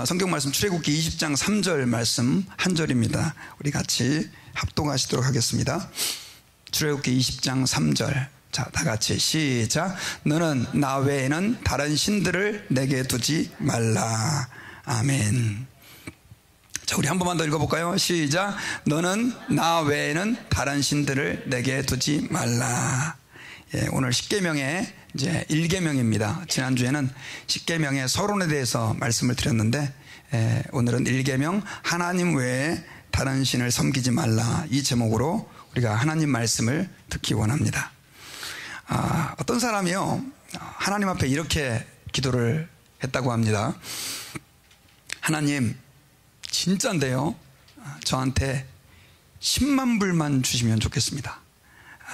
성경 말씀 출애굽기 20장 3절 말씀 한 절입니다. 우리 같이 합독하시도록 하겠습니다. 출애굽기 20장 3절. 자, 다 같이 시작. 너는 나 외에는 다른 신들을 내게 두지 말라. 아멘. 자, 우리 한 번만 더 읽어볼까요? 시작. 너는 나 외에는 다른 신들을 내게 두지 말라. 예, 오늘 십계명의 이제 1계명입니다. 지난주에는 십계명의 서론에 대해서 말씀을 드렸는데, 오늘은 1계명 하나님 외에 다른 신을 섬기지 말라, 이 제목으로 우리가 하나님 말씀을 듣기 원합니다. 어떤 사람이요, 하나님 앞에 이렇게 기도를 했다고 합니다. 하나님, 진짜인데요, 저한테 10만 불만 주시면 좋겠습니다.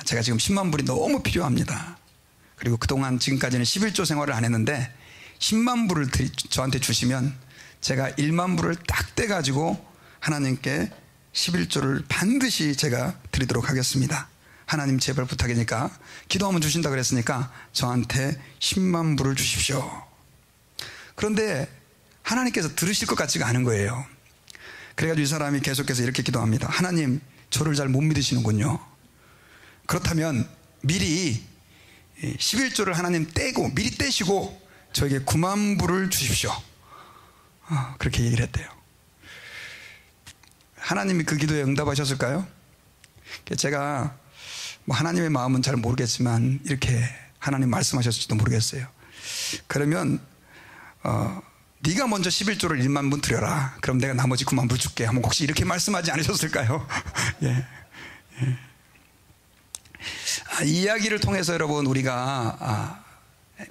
제가 지금 10만 불이 너무 필요합니다. 그리고 그동안 지금까지는 11조 생활을 안 했는데 10만 불을 저한테 주시면 제가 1만 불을 딱 떼가지고 하나님께 11조를 반드시 제가 드리도록 하겠습니다. 하나님 제발 부탁이니까, 기도하면 주신다 그랬으니까 저한테 10만 불을 주십시오. 그런데 하나님께서 들으실 것 같지가 않은 거예요. 그래가지고 이 사람이 계속해서 이렇게 기도합니다. 하나님, 저를 잘 못 믿으시는군요. 그렇다면 미리 11조를 하나님 떼고, 미리 떼시고 저에게 9만 불을 주십시오. 그렇게 얘기를 했대요. 하나님이 그 기도에 응답하셨을까요? 제가 뭐 하나님의 마음은 잘 모르겠지만 이렇게 하나님 말씀하셨을지도 모르겠어요. 그러면 네가 먼저 11조를 1만 불 드려라, 그럼 내가 나머지 9만 불 줄게 하면 혹시 이렇게 말씀하지 않으셨을까요? 예. 이 이야기를 통해서 여러분, 우리가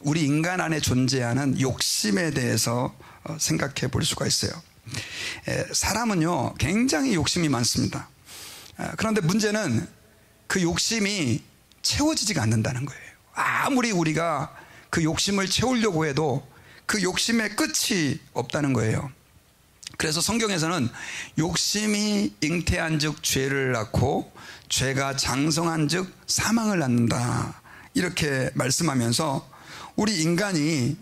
우리 인간 안에 존재하는 욕심에 대해서 생각해 볼 수가 있어요. 사람은요 굉장히 욕심이 많습니다. 그런데 문제는 그 욕심이 채워지지가 않는다는 거예요. 아무리 우리가 그 욕심을 채우려고 해도 그 욕심의 끝이 없다는 거예요. 그래서 성경에서는 욕심이 잉태한 즉 죄를 낳고 죄가 장성한 즉 사망을 낳는다, 이렇게 말씀하면서 우리 인간이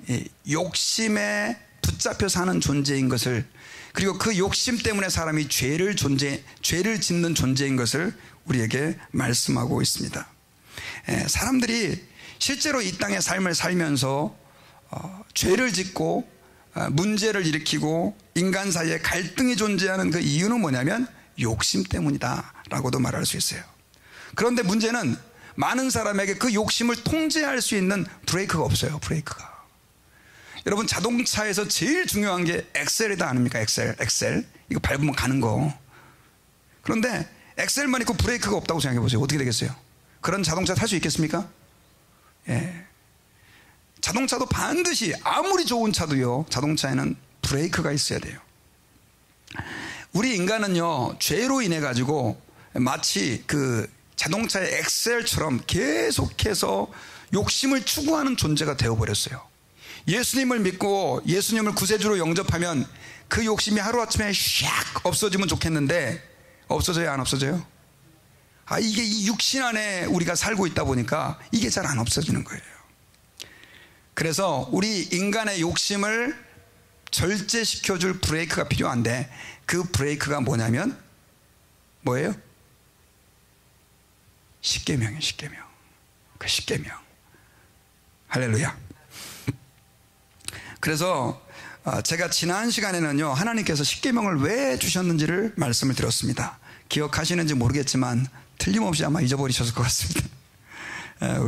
욕심에 붙잡혀 사는 존재인 것을, 그리고 그 욕심 때문에 사람이 죄를 짓는 존재인 것을 우리에게 말씀하고 있습니다. 사람들이 실제로 이 땅의 삶을 살면서 죄를 짓고 문제를 일으키고 인간 사이에 갈등이 존재하는 그 이유는 뭐냐면 욕심 때문이다 라고도 말할 수 있어요. 그런데 문제는 많은 사람에게 그 욕심을 통제할 수 있는 브레이크가 없어요. 브레이크가. 여러분, 자동차에서 제일 중요한 게 엑셀이다 아닙니까? 엑셀 이거 밟으면 가는 거. 그런데 엑셀만 있고 브레이크가 없다고 생각해 보세요. 어떻게 되겠어요? 그런 자동차 탈 수 있겠습니까? 예. 자동차도 반드시, 아무리 좋은 차도요, 자동차에는 브레이크가 있어야 돼요. 우리 인간은요, 죄로 인해 가지고 마치 그 자동차의 엑셀처럼 계속해서 욕심을 추구하는 존재가 되어버렸어요. 예수님을 믿고 예수님을 구세주로 영접하면 그 욕심이 하루아침에 샥 없어지면 좋겠는데, 없어져요, 안 없어져요? 이게 이 육신 안에 우리가 살고 있다 보니까 이게 잘 안 없어지는 거예요. 그래서 우리 인간의 욕심을 절제시켜줄 브레이크가 필요한데, 그 브레이크가 뭐냐면 뭐예요? 십계명이에요. 십계명. 그 십계명. 할렐루야. 그래서 제가 지난 시간에는요, 하나님께서 십계명을 왜 주셨는지를 말씀을 드렸습니다. 기억하시는지 모르겠지만 틀림없이 아마 잊어버리셨을 것 같습니다.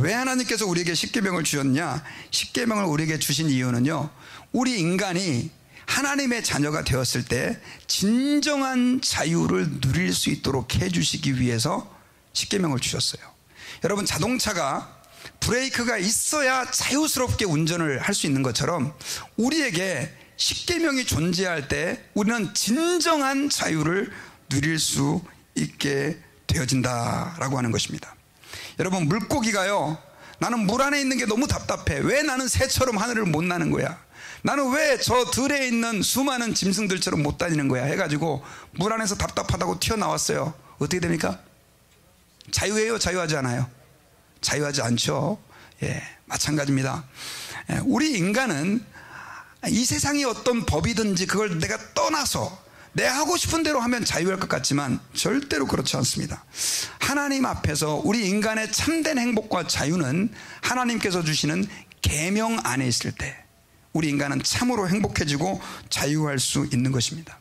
왜 하나님께서 우리에게 십계명을 주셨냐? 십계명을 우리에게 주신 이유는요, 우리 인간이 하나님의 자녀가 되었을 때 진정한 자유를 누릴 수 있도록 해주시기 위해서 십계명을 주셨어요. 여러분, 자동차가 브레이크가 있어야 자유스럽게 운전을 할 수 있는 것처럼 우리에게 십계명이 존재할 때 우리는 진정한 자유를 누릴 수 있게 되어진다라고 하는 것입니다. 여러분, 물고기가요, 나는 물 안에 있는 게 너무 답답해. 왜 나는 새처럼 하늘을 못 나는 거야? 나는 왜 저 들에 있는 수많은 짐승들처럼 못 다니는 거야? 해가지고 물 안에서 답답하다고 튀어나왔어요. 어떻게 됩니까? 자유해요? 자유하지 않아요? 자유하지 않죠. 예, 마찬가지입니다. 우리 인간은 이 세상이 어떤 법이든지 그걸 내가 떠나서 내 하고 싶은 대로 하면 자유할 것 같지만 절대로 그렇지 않습니다. 하나님 앞에서 우리 인간의 참된 행복과 자유는 하나님께서 주시는 계명 안에 있을 때 우리 인간은 참으로 행복해지고 자유할 수 있는 것입니다.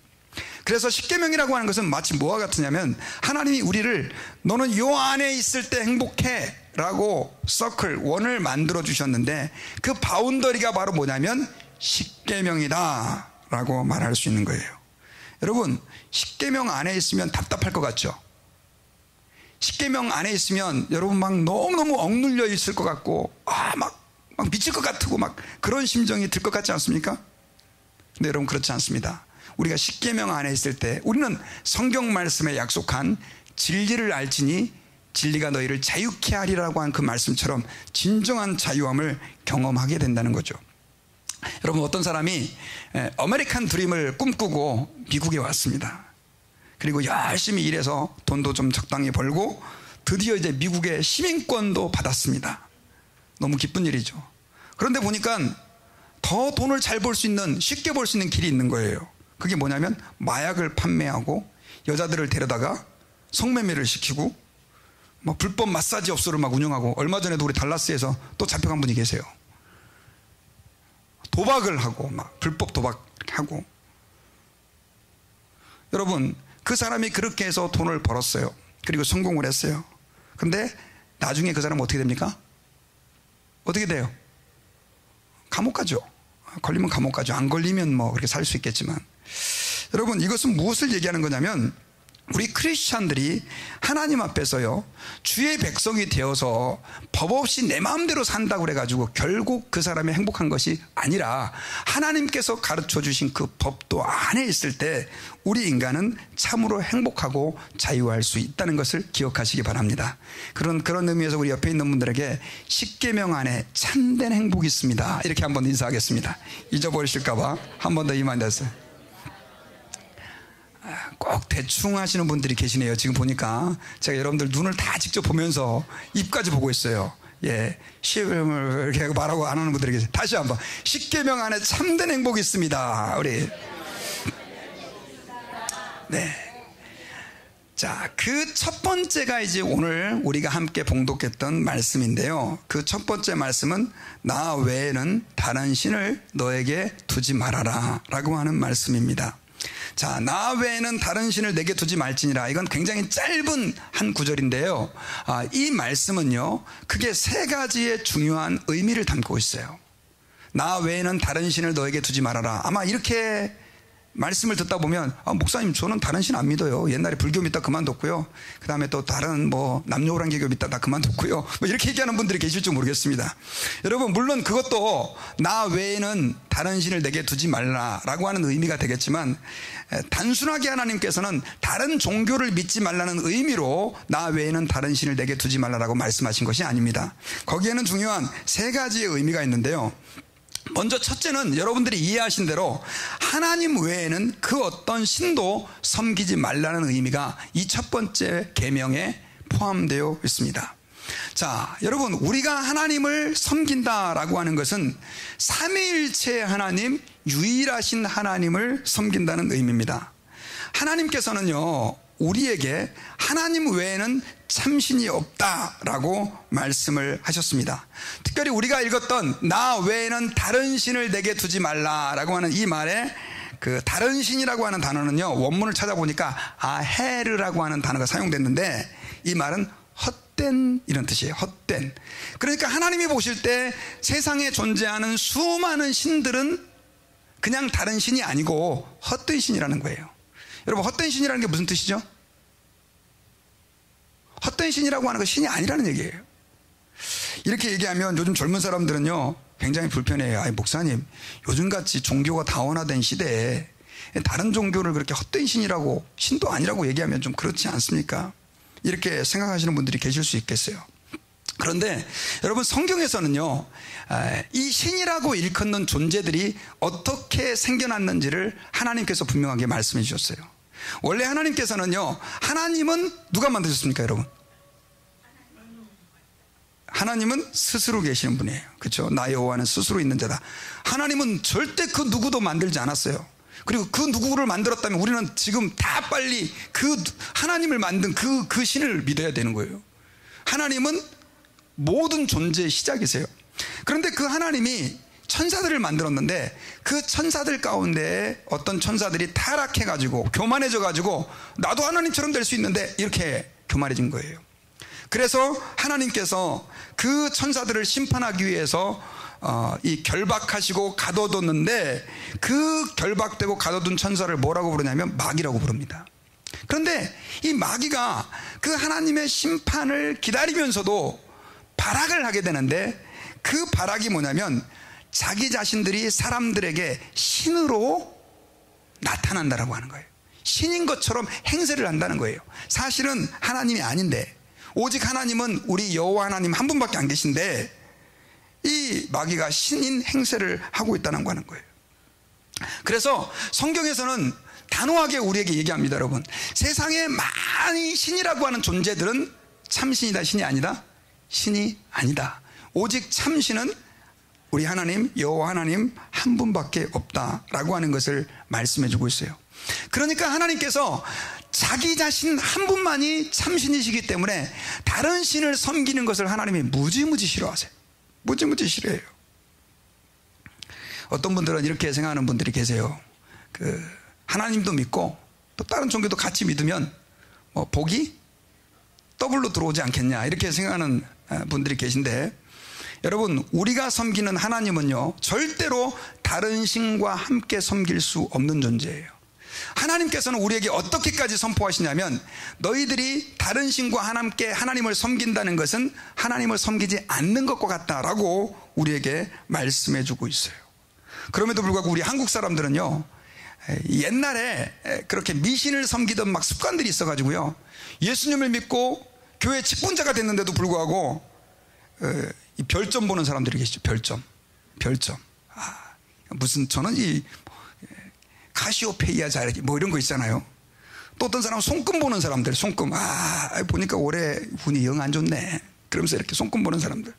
그래서 십계명이라고 하는 것은 마치 뭐와 같으냐면 하나님이 우리를 너는 요 안에 있을 때 행복해 라고 서클 원을 만들어 주셨는데 그 바운더리가 바로 뭐냐면 십계명이다 라고 말할 수 있는 거예요. 여러분, 십계명 안에 있으면 답답할 것 같죠? 십계명 안에 있으면 여러분 막 너무너무 억눌려 있을 것 같고 막 미칠 것 같고 막 그런 심정이 들 것 같지 않습니까? 근데 여러분 그렇지 않습니다. 우리가 십계명 안에 있을 때 우리는 성경 말씀에 약속한 진리를 알지니 진리가 너희를 자유케 하리라고 한 그 말씀처럼 진정한 자유함을 경험하게 된다는 거죠. 여러분, 어떤 사람이 아메리칸 드림을 꿈꾸고 미국에 왔습니다. 그리고 열심히 일해서 돈도 좀 적당히 벌고 드디어 이제 미국의 시민권도 받았습니다. 너무 기쁜 일이죠. 그런데 보니까 더 돈을 잘 벌 수 있는, 쉽게 벌 수 있는 길이 있는 거예요. 그게 뭐냐면 마약을 판매하고 여자들을 데려다가 성매매를 시키고 막 불법 마사지 업소를 막 운영하고, 얼마 전에도 우리 달라스에서 또 잡혀간 분이 계세요. 도박을 하고 막 불법 도박하고. 여러분, 그 사람이 그렇게 해서 돈을 벌었어요. 그리고 성공을 했어요. 근데 나중에 그 사람은 어떻게 됩니까? 어떻게 돼요? 감옥 가죠. 걸리면 감옥 가죠. 안 걸리면 뭐 그렇게 살 수 있겠지만. 여러분, 이것은 무엇을 얘기하는 거냐면 우리 크리스찬들이 하나님 앞에서요 주의 백성이 되어서 법 없이 내 마음대로 산다고 그래가지고 결국 그 사람이 행복한 것이 아니라 하나님께서 가르쳐 주신 그 법도 안에 있을 때 우리 인간은 참으로 행복하고 자유할 수 있다는 것을 기억하시기 바랍니다. 그런 의미에서 우리 옆에 있는 분들에게 십계명 안에 참된 행복이 있습니다 이렇게 한번 인사하겠습니다. 잊어버리실까봐 한 번 더 이만했어요. 꼭 대충 하시는 분들이 계시네요. 지금 보니까 제가 여러분들 눈을 다 직접 보면서 입까지 보고 있어요. 예, 십계명을 이렇게 말하고 안 하는 분들이 계세요. 다시 한번 십계명 안에 참된 행복이 있습니다. 우리 네. 자, 그 첫 번째가 이제 오늘 우리가 함께 봉독했던 말씀인데요. 그 첫 번째 말씀은 나 외에는 다른 신을 너에게 두지 말아라 라고 하는 말씀입니다. 자, 나 외에는 다른 신을 내게 두지 말지니라. 이건 굉장히 짧은 한 구절인데요. 이 말씀은요, 크게 세 가지의 중요한 의미를 담고 있어요. 나 외에는 다른 신을 너에게 두지 말아라. 아마 이렇게 말씀을 듣다 보면 목사님 저는 다른 신 안 믿어요. 옛날에 불교 믿다 그만뒀고요. 그 다음에 또 다른 뭐 남녀호랑개교 믿다 다 그만뒀고요. 뭐 이렇게 얘기하는 분들이 계실지 모르겠습니다. 여러분, 물론 그것도 나 외에는 다른 신을 내게 두지 말라라고 하는 의미가 되겠지만 단순하게 하나님께서는 다른 종교를 믿지 말라는 의미로 나 외에는 다른 신을 내게 두지 말라라고 말씀하신 것이 아닙니다. 거기에는 중요한 세 가지의 의미가 있는데요. 먼저 첫째는 여러분들이 이해하신 대로 하나님 외에는 그 어떤 신도 섬기지 말라는 의미가 이 첫 번째 계명에 포함되어 있습니다. 자, 여러분, 우리가 하나님을 섬긴다라고 하는 것은 삼위일체 하나님, 유일하신 하나님을 섬긴다는 의미입니다. 하나님께서는요 우리에게 하나님 외에는 참신이 없다라고 말씀을 하셨습니다. 특별히 우리가 읽었던 나 외에는 다른 신을 내게 두지 말라라고 하는 이 말에 그 다른 신이라고 하는 단어는요, 원문을 찾아보니까 헤르라고 하는 단어가 사용됐는데 이 말은 헛된 이런 뜻이에요. 헛된. 그러니까 하나님이 보실 때 세상에 존재하는 수많은 신들은 그냥 다른 신이 아니고 헛된 신이라는 거예요. 여러분, 헛된 신이라는 게 무슨 뜻이죠? 헛된 신이라고 하는 건 신이 아니라는 얘기예요. 이렇게 얘기하면 요즘 젊은 사람들은요 굉장히 불편해요. 아니 목사님, 요즘같이 종교가 다원화된 시대에 다른 종교를 그렇게 헛된 신이라고, 신도 아니라고 얘기하면 좀 그렇지 않습니까? 이렇게 생각하시는 분들이 계실 수 있겠어요. 그런데 여러분, 성경에서는요 이 신이라고 일컫는 존재들이 어떻게 생겨났는지를 하나님께서 분명하게 말씀해 주셨어요. 원래 하나님께서는요, 하나님은 누가 만드셨습니까 여러분? 하나님은 스스로 계시는 분이에요. 그렇죠? 나 여호와는 스스로 있는 자다. 하나님은 절대 그 누구도 만들지 않았어요. 그리고 그 누구를 만들었다면 우리는 지금 다 빨리 그 하나님을 만든 그 신을 믿어야 되는 거예요. 하나님은 모든 존재의 시작이세요. 그런데 그 하나님이 천사들을 만들었는데 그 천사들 가운데 어떤 천사들이 타락해가지고 교만해져가지고 나도 하나님처럼 될 수 있는데 이렇게 교만해진 거예요. 그래서 하나님께서 그 천사들을 심판하기 위해서 이 결박하시고 가둬뒀는데 그 결박되고 가둬둔 천사를 뭐라고 부르냐면 마귀라고 부릅니다. 그런데 이 마귀가 그 하나님의 심판을 기다리면서도 발악을 하게 되는데 그 발악이 뭐냐면 자기 자신들이 사람들에게 신으로 나타난다라고 하는 거예요. 신인 것처럼 행세를 한다는 거예요. 사실은 하나님이 아닌데 오직 하나님은 우리 여호와 하나님 한 분밖에 안 계신데 이 마귀가 신인 행세를 하고 있다는 거예요. 그래서 성경에서는 단호하게 우리에게 얘기합니다. 여러분, 세상에 많이 신이라고 하는 존재들은 참신이다 신이 아니다? 신이 아니다. 오직 참신은 우리 하나님 여호와 하나님 한 분밖에 없다라고 하는 것을 말씀해 주고 있어요. 그러니까 하나님께서 자기 자신 한 분만이 참신이시기 때문에 다른 신을 섬기는 것을 하나님이 무지무지 싫어하세요. 무지무지 싫어해요. 어떤 분들은 이렇게 생각하는 분들이 계세요. 하나님도 믿고 또 다른 종교도 같이 믿으면 복이 더블로 들어오지 않겠냐 이렇게 생각하는 분들이 계신데, 여러분, 우리가 섬기는 하나님은요 절대로 다른 신과 함께 섬길 수 없는 존재예요. 하나님께서는 우리에게 어떻게까지 선포하시냐면 너희들이 다른 신과 함께 하나님을 섬긴다는 것은 하나님을 섬기지 않는 것과 같다라고 우리에게 말씀해 주고 있어요. 그럼에도 불구하고 우리 한국 사람들은요 옛날에 그렇게 미신을 섬기던 막 습관들이 있어가지고요 예수님을 믿고 교회 직분자가 됐는데도 불구하고 이 별점 보는 사람들이 계시죠. 별점. 무슨 저는 이 카시오페이아 자르기 뭐 이런 거 있잖아요. 또 어떤 사람은 손금 보는 사람들, 손금. 보니까 올해 운이 영 안 좋네. 그러면서 이렇게 손금 보는 사람들.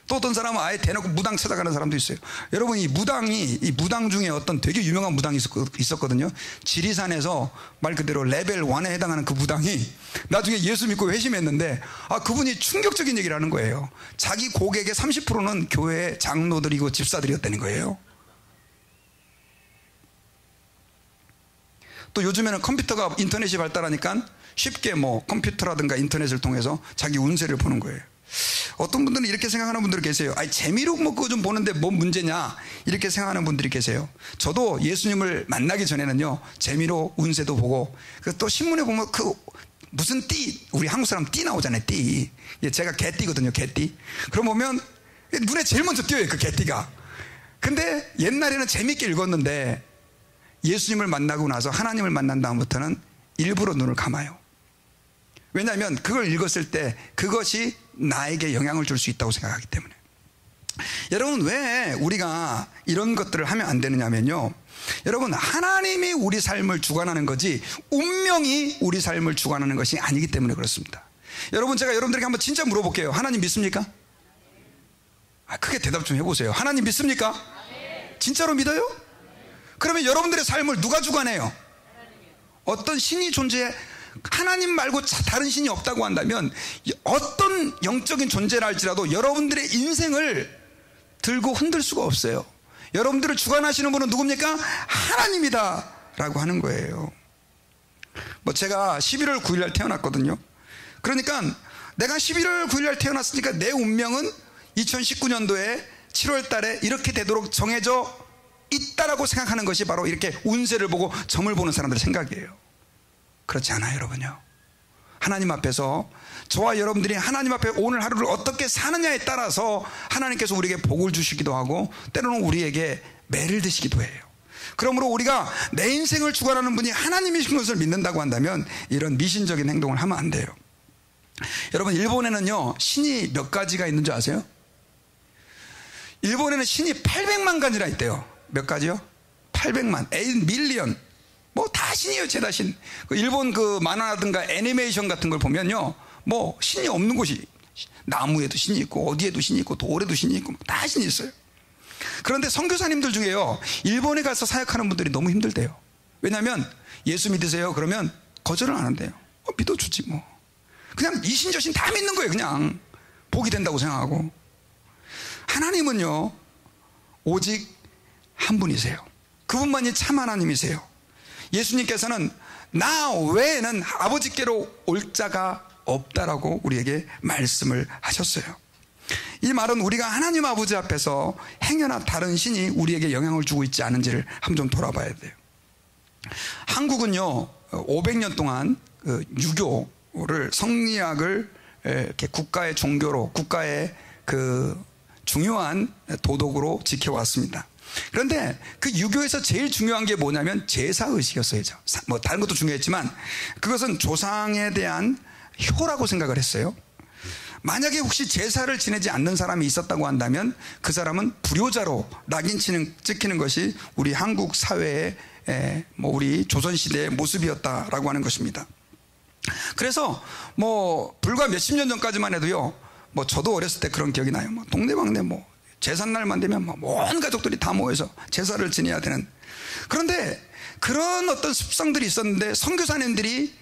또 어떤 사람은 아예 대놓고 무당 찾아가는 사람도 있어요. 여러분, 이 무당 중에 어떤 되게 유명한 무당이 있었거든요. 지리산에서 말 그대로 레벨 1에 해당하는 그 무당이 나중에 예수 믿고 회심했는데 그분이 충격적인 얘기를 하는 거예요. 자기 고객의 30%는 교회 장로들이고 집사들이었다는 거예요. 또 요즘에는 컴퓨터가 인터넷이 발달하니까 쉽게 컴퓨터라든가 인터넷을 통해서 자기 운세를 보는 거예요. 어떤 분들은 이렇게 생각하는 분들이 계세요. 재미로 그거 좀 보는데 뭔 문제냐 이렇게 생각하는 분들이 계세요. 저도 예수님을 만나기 전에는요 재미로 운세도 보고, 또 신문에 보면 무슨 띠, 우리 한국 사람 띠 나오잖아요. 띠. 제가 개띠거든요. 개띠. 그럼 보면 눈에 제일 먼저 띄어요, 그 개띠가. 근데 옛날에는 재밌게 읽었는데 예수님을 만나고 나서 하나님을 만난 다음부터는 일부러 눈을 감아요. 왜냐하면 그걸 읽었을 때 그것이 나에게 영향을 줄 수 있다고 생각하기 때문에. 여러분, 왜 우리가 이런 것들을 하면 안 되느냐면요, 여러분, 하나님이 우리 삶을 주관하는 거지 운명이 우리 삶을 주관하는 것이 아니기 때문에 그렇습니다. 여러분, 제가 여러분들에게 한번 진짜 물어볼게요. 하나님 믿습니까? 크게 대답 좀 해보세요. 하나님 믿습니까? 진짜로 믿어요? 그러면 여러분들의 삶을 누가 주관해요? 어떤 신이 존재해? 하나님 말고 다른 신이 없다고 한다면 어떤 영적인 존재라 할지라도 여러분들의 인생을 들고 흔들 수가 없어요. 여러분들을 주관하시는 분은 누굽니까? 하나님이다 라고 하는 거예요. 제가 11월 9일 날 태어났거든요. 그러니까 내가 11월 9일 날 태어났으니까 내 운명은 2019년도에 7월 달에 이렇게 되도록 정해져 있다라고 생각하는 것이 바로 이렇게 운세를 보고 점을 보는 사람들의 생각이에요. 그렇지 않아요, 여러분요. 하나님 앞에서 저와 여러분들이 하나님 앞에 오늘 하루를 어떻게 사느냐에 따라서 하나님께서 우리에게 복을 주시기도 하고 때로는 우리에게 매를 드시기도 해요. 그러므로 우리가 내 인생을 주관하는 분이 하나님이신 것을 믿는다고 한다면 이런 미신적인 행동을 하면 안 돼요. 여러분, 일본에는요 신이 몇 가지가 있는 줄 아세요? 일본에는 신이 800만 가지나 있대요. 몇 가지요? 800만, 8밀리언. 다 신이에요, 죄다 신. 일본 만화라든가 애니메이션 같은 걸 보면요, 신이 없는 곳이 나무에도 신이 있고 어디에도 신이 있고 돌에도 신이 있고 다 신이 있어요. 그런데 선교사님들 중에요, 일본에 가서 사역하는 분들이 너무 힘들대요. 왜냐하면 예수 믿으세요 그러면 거절을 안 한대요. 믿어주지 뭐. 그냥 이신저신 다 믿는 거예요. 그냥 복이 된다고 생각하고. 하나님은요 오직 한 분이세요. 그분만이 참 하나님이세요. 예수님께서는 나 외에는 아버지께로 올 자가 없다라고 우리에게 말씀을 하셨어요. 이 말은 우리가 하나님 아버지 앞에서 행여나 다른 신이 우리에게 영향을 주고 있지 않은지를 한번 좀 돌아봐야 돼요. 한국은요 500년 동안 유교를, 성리학을 이렇게 국가의 종교로, 국가의 그 중요한 도덕으로 지켜왔습니다. 그런데 그 유교에서 제일 중요한 게 뭐냐면 제사의식이었어요. 뭐 다른 것도 중요했지만 그것은 조상에 대한 효라고 생각을 했어요. 만약에 혹시 제사를 지내지 않는 사람이 있었다고 한다면 그 사람은 불효자로 낙인 찍히는 것이 우리 한국 사회의 뭐 우리 조선시대의 모습이었다라고 하는 것입니다. 그래서 뭐 불과 몇십 년 전까지만 해도요, 뭐 저도 어렸을 때 그런 기억이 나요. 뭐 동네방네 뭐 제삿날만 되면 온 가족들이 다 모여서 제사를 지내야 되는. 그런데 그런 어떤 습성들이 있었는데 선교사님들이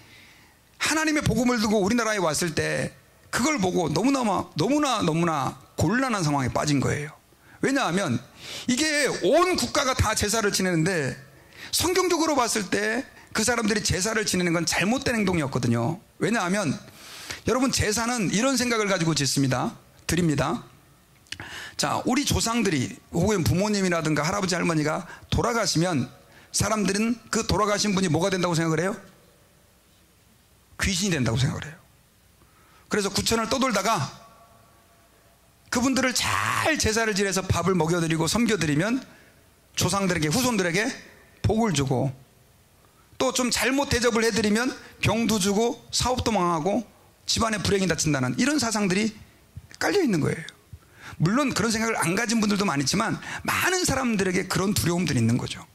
하나님의 복음을 두고 우리나라에 왔을 때 그걸 보고 너무나 곤란한 상황에 빠진 거예요. 왜냐하면 이게 온 국가가 다 제사를 지내는데 성경적으로 봤을 때 그 사람들이 제사를 지내는 건 잘못된 행동이었거든요. 왜냐하면 여러분, 제사는 이런 생각을 가지고 드립니다. 자, 우리 조상들이 혹은 부모님이라든가 할아버지 할머니가 돌아가시면 사람들은 그 돌아가신 분이 뭐가 된다고 생각을 해요? 귀신이 된다고 생각을 해요. 그래서 구천을 떠돌다가 그분들을 잘 제사를 지내서 밥을 먹여드리고 섬겨드리면 조상들에게, 후손들에게 복을 주고, 또 좀 잘못 대접을 해드리면 병도 주고 사업도 망하고 집안에 불행이 닥친다는 이런 사상들이 깔려 있는 거예요. 물론 그런 생각을 안 가진 분들도 많지만 많은 사람들에게 그런 두려움들이 있는 거죠.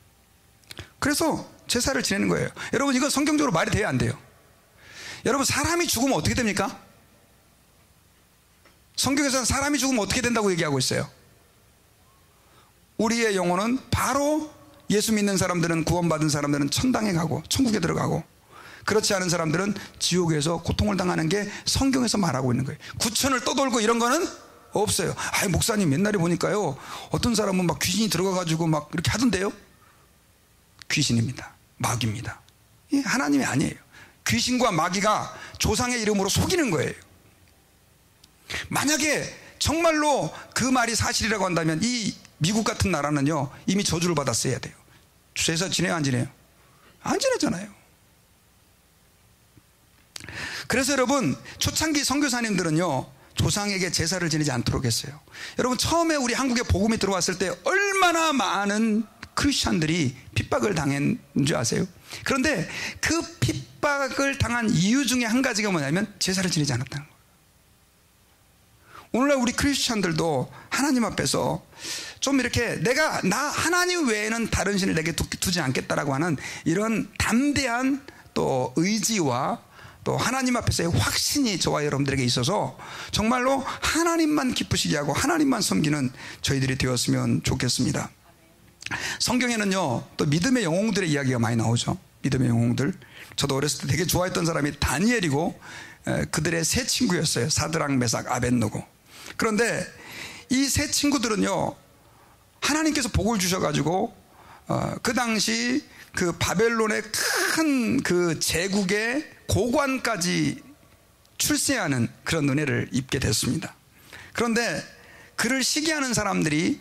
그래서 제사를 지내는 거예요. 여러분, 이건 성경적으로 말이 돼야 안 돼요. 여러분, 사람이 죽으면 어떻게 됩니까? 성경에서는 사람이 죽으면 어떻게 된다고 얘기하고 있어요. 우리의 영혼은 바로, 예수 믿는 사람들은, 구원받은 사람들은 천당에 가고 천국에 들어가고, 그렇지 않은 사람들은 지옥에서 고통을 당하는 게 성경에서 말하고 있는 거예요. 구천을 떠돌고 이런 거는 없어요. 아이, 목사님 옛날에 보니까요 어떤 사람은 막 귀신이 들어가가지고 막 이렇게 하던데요. 귀신입니다. 마귀입니다. 하나님이 아니에요. 귀신과 마귀가 조상의 이름으로 속이는 거예요. 만약에 정말로 그 말이 사실이라고 한다면 이 미국 같은 나라는요 이미 저주를 받았어야 돼요. 제사 지내요, 안 지내요? 안 지내잖아요. 그래서 여러분, 초창기 선교사님들은요 조상에게 제사를 지내지 않도록 했어요. 여러분, 처음에 우리 한국에 복음이 들어왔을 때 얼마나 많은 크리스찬들이 핍박을 당한 줄 아세요? 그런데 그 핍박을 당한 이유 중에 한 가지가 뭐냐면 제사를 지내지 않았다는 거예요. 오늘날 우리 크리스찬들도 하나님 앞에서 좀 이렇게 나 하나님 외에는 다른 신을 내게 두지 않겠다라고 하는 이런 담대한 또 의지와 또 하나님 앞에서의 확신이 저와 여러분들에게 있어서 정말로 하나님만 기쁘시게 하고 하나님만 섬기는 저희들이 되었으면 좋겠습니다. 성경에는요 또 믿음의 영웅들의 이야기가 많이 나오죠. 믿음의 영웅들. 저도 어렸을 때 되게 좋아했던 사람이 다니엘이고 그들의 세 친구였어요. 사드락, 메삭, 아벳느고. 그런데 이 세 친구들은요 하나님께서 복을 주셔가지고 그 당시 그 바벨론의 큰 그 제국의 고관까지 출세하는 그런 은혜를 입게 됐습니다. 그런데 그를 시기하는 사람들이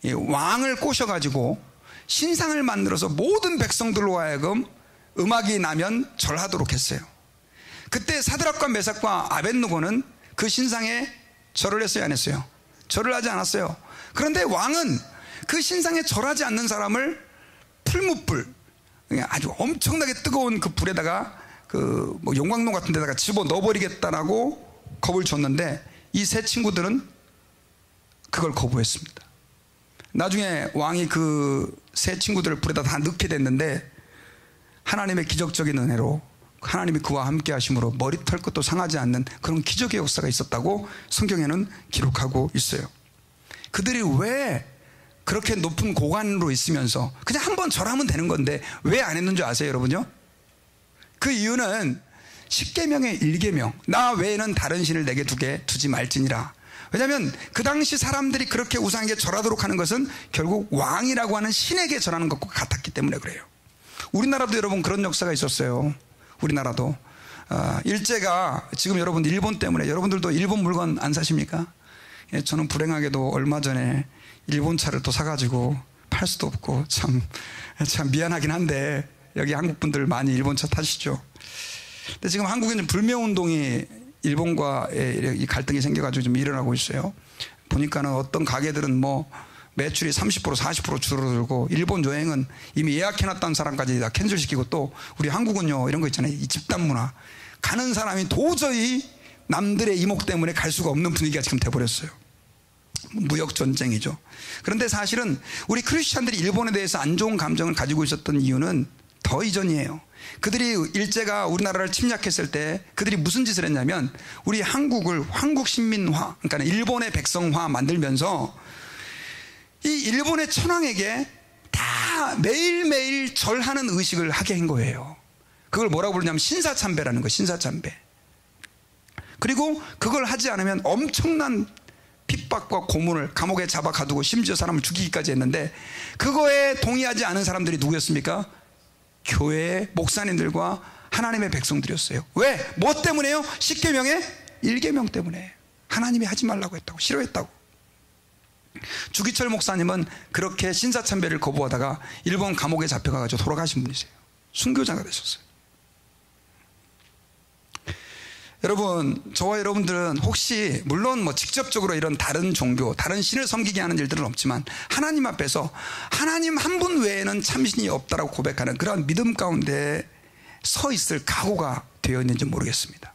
왕을 꼬셔가지고 신상을 만들어서 모든 백성들로 하여금 음악이 나면 절하도록 했어요. 그때 사드락과 메삭과 아벳느고는 그 신상에 절을 했어요, 안 했어요? 절을 하지 않았어요. 그런데 왕은 그 신상에 절하지 않는 사람을 풀무불, 아주 엄청나게 뜨거운 그 불에다가 그 뭐 용광로 같은 데다가 집어 넣어버리겠다라고 겁을 줬는데 이 세 친구들은 그걸 거부했습니다. 나중에 왕이 그 세 친구들을 불에다 다 넣게 됐는데 하나님의 기적적인 은혜로 하나님이 그와 함께 하심으로 머리털 것도 상하지 않는 그런 기적의 역사가 있었다고 성경에는 기록하고 있어요. 그들이 왜 그렇게 높은 고관으로 있으면서 그냥 한번 절하면 되는 건데 왜 안 했는 줄 아세요, 여러분요? 그 이유는 십계명의 1계명, 나 외에는 다른 신을 내게 두지 말지니라. 왜냐하면 그 당시 사람들이 그렇게 우상에게 절하도록 하는 것은 결국 왕이라고 하는 신에게 절하는 것과 같았기 때문에 그래요. 우리나라도 여러분 그런 역사가 있었어요. 우리나라도 일제가 지금 여러분 일본 때문에, 여러분들도 일본 물건 안 사십니까? 예, 저는 불행하게도 얼마 전에 일본 차를 또 사가지고 팔 수도 없고 참 미안하긴 한데, 여기 한국 분들 많이 일본 차 타시죠? 근데 지금 한국에는 불매운동이 일본과의 이 갈등이 생겨가지고 좀 일어나고 있어요. 보니까는 어떤 가게들은 뭐 매출이 30% 40% 줄어들고, 일본 여행은 이미 예약해놨던 사람까지 다 캔슬시키고, 또 우리 한국은요 이런 거 있잖아요, 이 집단 문화, 가는 사람이 도저히 남들의 이목 때문에 갈 수가 없는 분위기가 지금 돼버렸어요. 무역 전쟁이죠. 그런데 사실은 우리 크리스찬들이 일본에 대해서 안 좋은 감정을 가지고 있었던 이유는 더 이전이에요. 그들이 일제가 우리나라를 침략했을 때 그들이 무슨 짓을 했냐면, 우리 한국을 한국 신민화, 그러니까 일본의 백성화 만들면서 이 일본의 천황에게 다 매일매일 절하는 의식을 하게 한 거예요. 그걸 뭐라고 부르냐면 신사참배라는 거예요. 신사참배. 그리고 그걸 하지 않으면 엄청난 핍박과 고문을 감옥에 잡아 가두고 심지어 사람을 죽이기까지 했는데, 그거에 동의하지 않은 사람들이 누구였습니까? 교회의 목사님들과 하나님의 백성들이었어요. 왜? 뭐 때문에요? 십계명의 1계명 때문에. 하나님이 하지 말라고 했다고, 싫어했다고. 주기철 목사님은 그렇게 신사참배를 거부하다가 일본 감옥에 잡혀가지고 돌아가신 분이세요. 순교자가 되셨어요. 여러분, 저와 여러분들은 혹시 물론 뭐 직접적으로 이런 다른 종교, 다른 신을 섬기게 하는 일들은 없지만, 하나님 앞에서 하나님 한 분 외에는 참신이 없다라고 고백하는 그런 믿음 가운데 서 있을 각오가 되어 있는지 모르겠습니다.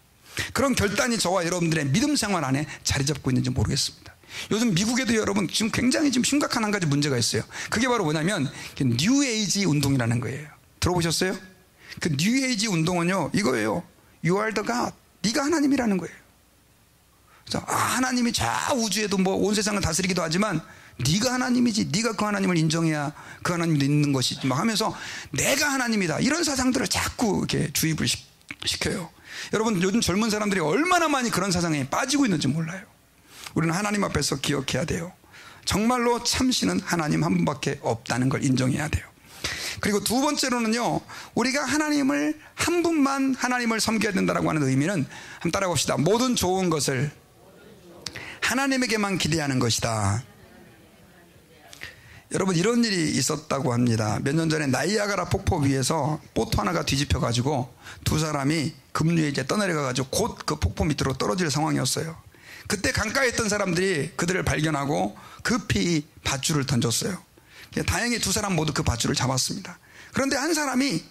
그런 결단이 저와 여러분들의 믿음 생활 안에 자리 잡고 있는지 모르겠습니다. 요즘 미국에도 여러분 지금 굉장히 지금 심각한 한 가지 문제가 있어요. 그게 바로 뭐냐면 뉴에이지 운동이라는 거예요. 들어보셨어요? 그 뉴에이지 운동은요 이거예요. You are the God. 네가 하나님이라는 거예요. 그래서 하나님이 저 우주에도 뭐 온 세상을 다스리기도 하지만 네가 하나님이지, 네가 그 하나님을 인정해야 그 하나님도 있는 것이지 막 하면서 내가 하나님이다, 이런 사상들을 자꾸 이렇게 주입을 시켜요. 여러분, 요즘 젊은 사람들이 얼마나 많이 그런 사상에 빠지고 있는지 몰라요. 우리는 하나님 앞에서 기억해야 돼요. 정말로 참신은 하나님 한 분밖에 없다는 걸 인정해야 돼요. 그리고 두 번째로는요, 우리가 하나님을 한 분만 하나님을 섬겨야 된다고 하는 의미는, 한번 따라 봅시다. 모든 좋은 것을 하나님에게만 기대하는 것이다. 여러분, 이런 일이 있었다고 합니다. 몇 년 전에 나이아가라 폭포 위에서 보트 하나가 뒤집혀 가지고 두 사람이 급류에 이제 떠내려가 가지고 곧 그 폭포 밑으로 떨어질 상황이었어요. 그때 강가에 있던 사람들이 그들을 발견하고 급히 밧줄을 던졌어요. 다행히 두 사람 모두 그 밧줄을 잡았습니다. 그런데 한 사람이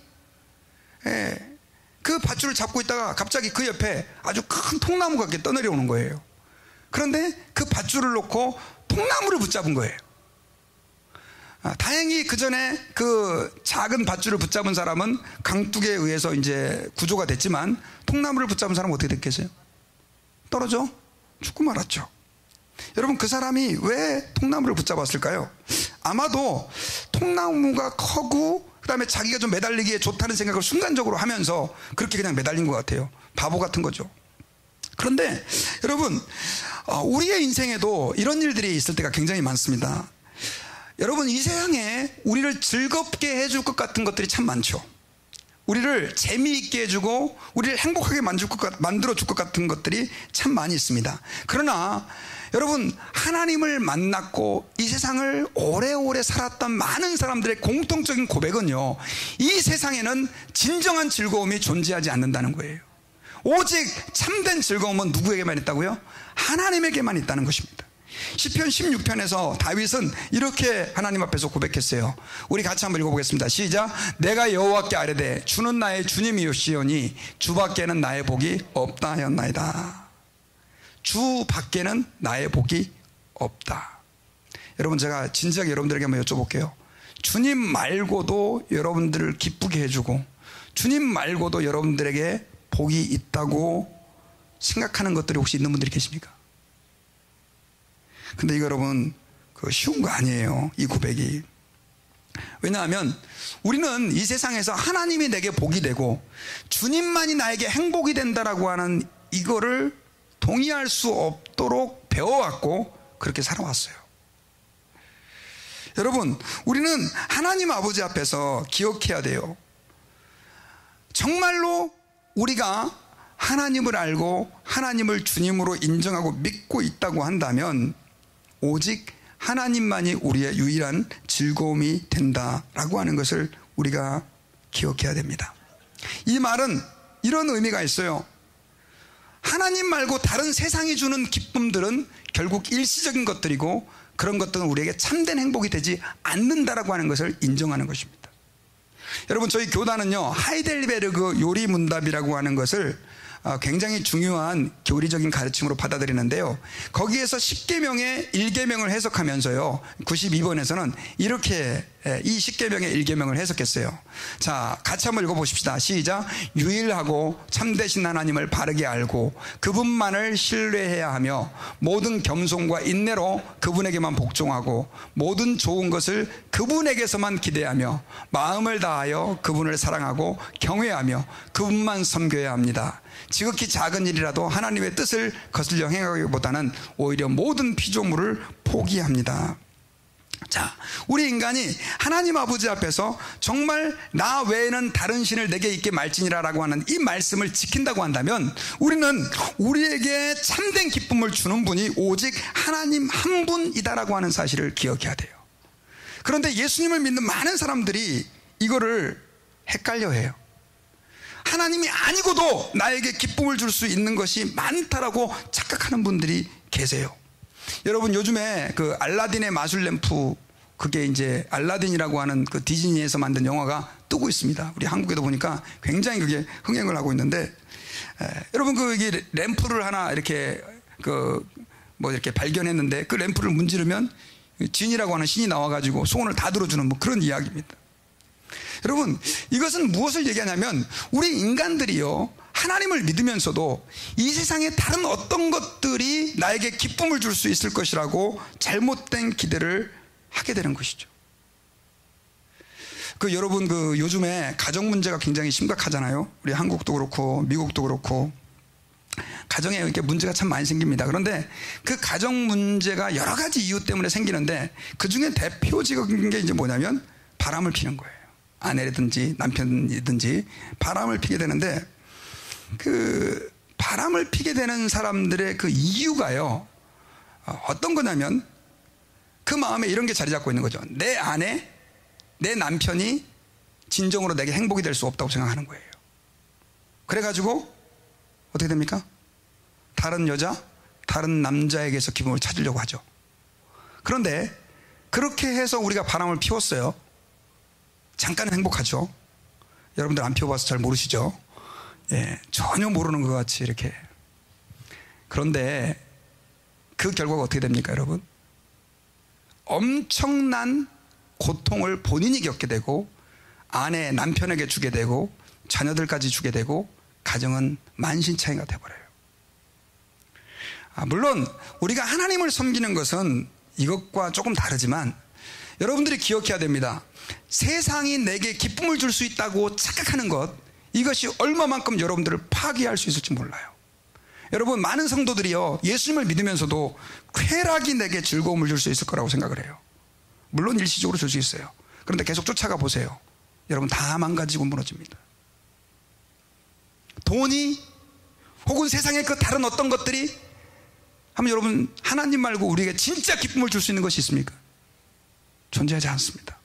그 밧줄을 잡고 있다가 갑자기 그 옆에 아주 큰 통나무가 이렇게 떠내려오는 거예요. 그런데 그 밧줄을 놓고 통나무를 붙잡은 거예요. 다행히 그 전에 그 작은 밧줄을 붙잡은 사람은 강둑에 의해서 이제 구조가 됐지만, 통나무를 붙잡은 사람은 어떻게 됐겠어요? 떨어져 죽고 말았죠. 여러분, 그 사람이 왜 통나무를 붙잡았을까요? 아마도 통나무가 커고 그다음에 자기가 좀 매달리기에 좋다는 생각을 순간적으로 하면서 그렇게 그냥 매달린 것 같아요. 바보 같은 거죠. 그런데 여러분, 우리의 인생에도 이런 일들이 있을 때가 굉장히 많습니다. 여러분, 이 세상에 우리를 즐겁게 해줄 것 같은 것들이 참 많죠. 우리를 재미있게 해주고 우리를 행복하게 만들어줄 것 같은 것들이 참 많이 있습니다. 그러나 여러분, 하나님을 만났고 이 세상을 오래오래 살았던 많은 사람들의 공통적인 고백은요, 이 세상에는 진정한 즐거움이 존재하지 않는다는 거예요. 오직 참된 즐거움은 누구에게만 있다고요? 하나님에게만 있다는 것입니다. 시편 16편에서 다윗은 이렇게 하나님 앞에서 고백했어요. 우리 같이 한번 읽어보겠습니다. 시작. 내가 여호와께 아뢰되 주는 나의 주님이시오니 주 밖에는 나의 복이 없다 하였나이다. 주 밖에는 나의 복이 없다. 여러분, 제가 진지하게 여러분들에게 한번 여쭤볼게요. 주님 말고도 여러분들을 기쁘게 해주고 주님 말고도 여러분들에게 복이 있다고 생각하는 것들이 혹시 있는 분들이 계십니까? 근데 이거 여러분 쉬운 거 아니에요, 이 고백이. 왜냐하면 우리는 이 세상에서 하나님이 내게 복이 되고 주님만이 나에게 행복이 된다라고 하는 이거를 동의할 수 없도록 배워왔고 그렇게 살아왔어요. 여러분, 우리는 하나님 아버지 앞에서 기억해야 돼요. 정말로 우리가 하나님을 알고 하나님을 주님으로 인정하고 믿고 있다고 한다면 오직 하나님만이 우리의 유일한 즐거움이 된다라고 하는 것을 우리가 기억해야 됩니다. 이 말은 이런 의미가 있어요. 하나님 말고 다른 세상이 주는 기쁨들은 결국 일시적인 것들이고 그런 것들은 우리에게 참된 행복이 되지 않는다라고 하는 것을 인정하는 것입니다. 여러분, 저희 교단은요, 하이델베르그 요리문답이라고 하는 것을 굉장히 중요한 교리적인 가르침으로 받아들이는데요, 거기에서 10계명의 1계명을 해석하면서요 92번에서는 이렇게 이 10계명의 1계명을 해석했어요. 자, 같이 한번 읽어보십시다. 시작. 유일하고 참되신 하나님을 바르게 알고 그분만을 신뢰해야 하며 모든 겸손과 인내로 그분에게만 복종하고 모든 좋은 것을 그분에게서만 기대하며 마음을 다하여 그분을 사랑하고 경외하며 그분만 섬겨야 합니다. 지극히 작은 일이라도 하나님의 뜻을 거슬려 행하기보다는 오히려 모든 피조물을 포기합니다. 자, 우리 인간이 하나님 아버지 앞에서 정말 나 외에는 다른 신을 내게 있게 말지니라라고 하는 이 말씀을 지킨다고 한다면 우리는 우리에게 참된 기쁨을 주는 분이 오직 하나님 한 분이다라고 하는 사실을 기억해야 돼요. 그런데 예수님을 믿는 많은 사람들이 이거를 헷갈려해요. 하나님이 아니고도 나에게 기쁨을 줄 수 있는 것이 많다라고 착각하는 분들이 계세요. 여러분, 요즘에 그 알라딘의 마술램프, 그게 이제 알라딘이라고 하는 그 디즈니에서 만든 영화가 뜨고 있습니다. 우리 한국에도 보니까 굉장히 그게 흥행을 하고 있는데, 여러분, 그 이게 램프를 하나 이렇게 이렇게 발견했는데 그 램프를 문지르면 진이라고 하는 신이 나와가지고 소원을 다 들어주는 그런 이야기입니다. 여러분, 이것은 무엇을 얘기하냐면 우리 인간들이요, 하나님을 믿으면서도 이 세상에 다른 어떤 것들이 나에게 기쁨을 줄 수 있을 것이라고 잘못된 기대를 하게 되는 것이죠. 여러분, 요즘에 가정 문제가 굉장히 심각하잖아요. 우리 한국도 그렇고 미국도 그렇고 가정에 이렇게 문제가 참 많이 생깁니다. 그런데 그 가정 문제가 여러 가지 이유 때문에 생기는데 그 중에 대표적인 게 이제 뭐냐면 바람을 피는 거예요. 아내든지 남편이든지 바람을 피게 되는데 그 바람을 피게 되는 사람들의 그 이유가요, 어떤 거냐면 그 마음에 이런 게 자리 잡고 있는 거죠. 내 아내, 내 남편이 진정으로 내게 행복이 될 수 없다고 생각하는 거예요. 그래가지고 어떻게 됩니까? 다른 여자, 다른 남자에게서 기쁨을 찾으려고 하죠. 그런데 그렇게 해서 우리가 바람을 피웠어요. 잠깐은 행복하죠. 여러분들 안 피워봐서 잘 모르시죠? 예, 전혀 모르는 것 같이 이렇게. 그런데 그 결과가 어떻게 됩니까, 여러분? 엄청난 고통을 본인이 겪게 되고 아내, 남편에게 주게 되고 자녀들까지 주게 되고 가정은 만신창이가 돼버려요. 물론 우리가 하나님을 섬기는 것은 이것과 조금 다르지만 여러분들이 기억해야 됩니다. 세상이 내게 기쁨을 줄 수 있다고 착각하는 것, 이것이 얼마만큼 여러분들을 파괴할 수 있을지 몰라요. 여러분, 많은 성도들이요, 예수님을 믿으면서도 쾌락이 내게 즐거움을 줄 수 있을 거라고 생각을 해요. 물론 일시적으로 줄 수 있어요. 그런데 계속 쫓아가 보세요. 여러분, 다 망가지고 무너집니다. 돈이 혹은 세상의 그 다른 어떤 것들이 하면 여러분, 하나님 말고 우리에게 진짜 기쁨을 줄 수 있는 것이 있습니까? 존재하지 않습니다.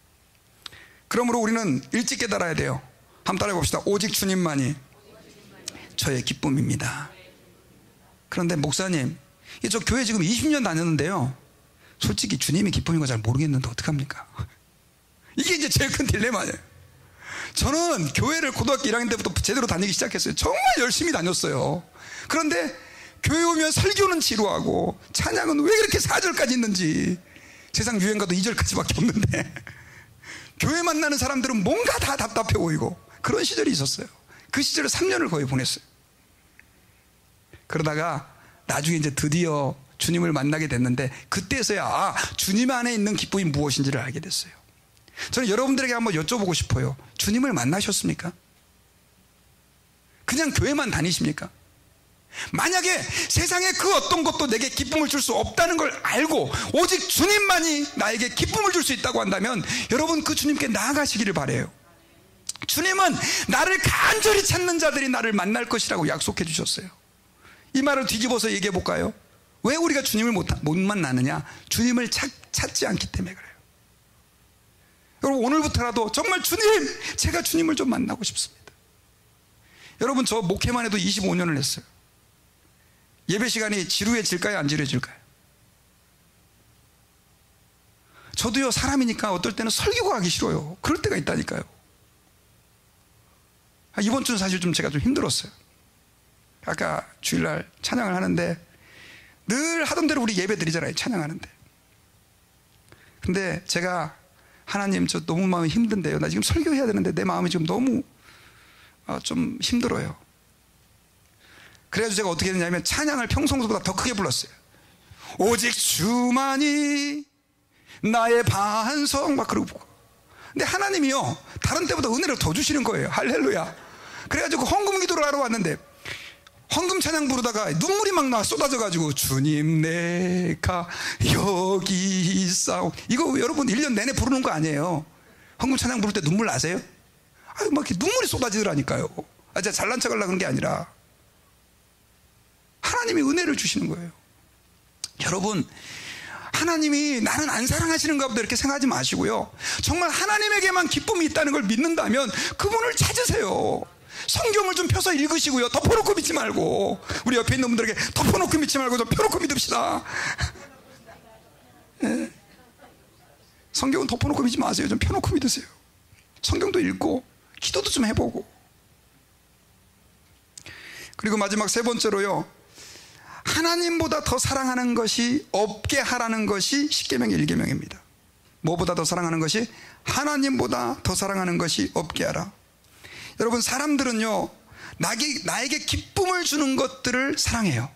그러므로 우리는 일찍 깨달아야 돼요. 한번 따라해 봅시다. 오직 주님만이 저의 기쁨입니다. 그런데 목사님, 저 교회 지금 20년 다녔는데요, 솔직히 주님이 기쁨인 거 잘 모르겠는데 어떡합니까? 이게 이제 제일 큰 딜레마예요. 저는 교회를 고등학교 1학년 때부터 제대로 다니기 시작했어요. 정말 열심히 다녔어요. 그런데 교회 오면 설교는 지루하고 찬양은 왜 그렇게 4절까지 있는지, 세상 유행가도 2절까지밖에 없는데 교회 만나는 사람들은 뭔가 다 답답해 보이고 그런 시절이 있었어요. 그 시절에 3년을 거의 보냈어요. 그러다가 나중에 이제 드디어 주님을 만나게 됐는데, 그때서야 주님 안에 있는 기쁨이 무엇인지를 알게 됐어요. 저는 여러분들에게 한번 여쭤보고 싶어요. 주님을 만나셨습니까? 그냥 교회만 다니십니까? 만약에 세상에 그 어떤 것도 내게 기쁨을 줄 수 없다는 걸 알고 오직 주님만이 나에게 기쁨을 줄 수 있다고 한다면, 여러분 그 주님께 나아가시기를 바라요. 주님은 나를 간절히 찾는 자들이 나를 만날 것이라고 약속해 주셨어요. 이 말을 뒤집어서 얘기해 볼까요? 왜 우리가 주님을 못 만나느냐? 주님을 찾지 않기 때문에 그래요. 여러분, 오늘부터라도 정말 주님, 제가 주님을 좀 만나고 싶습니다. 여러분, 저 목회만 해도 25년을 했어요. 예배 시간이 지루해질까요? 안 지루해질까요? 저도요, 사람이니까 어떨 때는 설교가 하기 싫어요. 그럴 때가 있다니까요. 이번 주는 사실 제가 좀 힘들었어요. 아까 주일날 찬양을 하는데 늘 하던 대로 우리 예배 드리잖아요, 찬양하는데. 근데 제가 하나님, 저 너무 마음이 힘든데요. 나 지금 설교해야 되는데 내 마음이 지금 너무 좀 힘들어요. 그래가지고 제가 어떻게 했냐면 찬양을 평소보다 더 크게 불렀어요. 오직 주만이 나의 반석, 막 그러고. 근데 하나님이요, 다른 때보다 은혜를 더 주시는 거예요. 할렐루야. 그래가지고 헌금 기도를 하러 왔는데 헌금 찬양 부르다가 눈물이 막 쏟아져가지고, 주님 내가 여기 있사오. 이거 여러분 1년 내내 부르는 거 아니에요. 헌금 찬양 부를 때 눈물 나세요? 막 이렇게 눈물이 쏟아지더라니까요. 제가 잘난 척 하려고 그런 게 아니라 하나님이 은혜를 주시는 거예요. 여러분, 하나님이 나는 안 사랑하시는가 보다 이렇게 생각하지 마시고요, 정말 하나님에게만 기쁨이 있다는 걸 믿는다면 그분을 찾으세요. 성경을 좀 펴서 읽으시고요, 덮어놓고 믿지 말고. 우리 옆에 있는 분들에게 덮어놓고 믿지 말고 좀 펴놓고 믿읍시다. 네. 성경은 덮어놓고 믿지 마세요. 좀 펴놓고 믿으세요. 성경도 읽고 기도도 좀 해보고. 그리고 마지막 세 번째로요, 하나님보다 더 사랑하는 것이 없게 하라는 것이 십계명의 1계명입니다. 뭐보다 더 사랑하는 것이? 하나님보다 더 사랑하는 것이 없게 하라. 여러분, 사람들은요, 나에게 기쁨을 주는 것들을 사랑해요.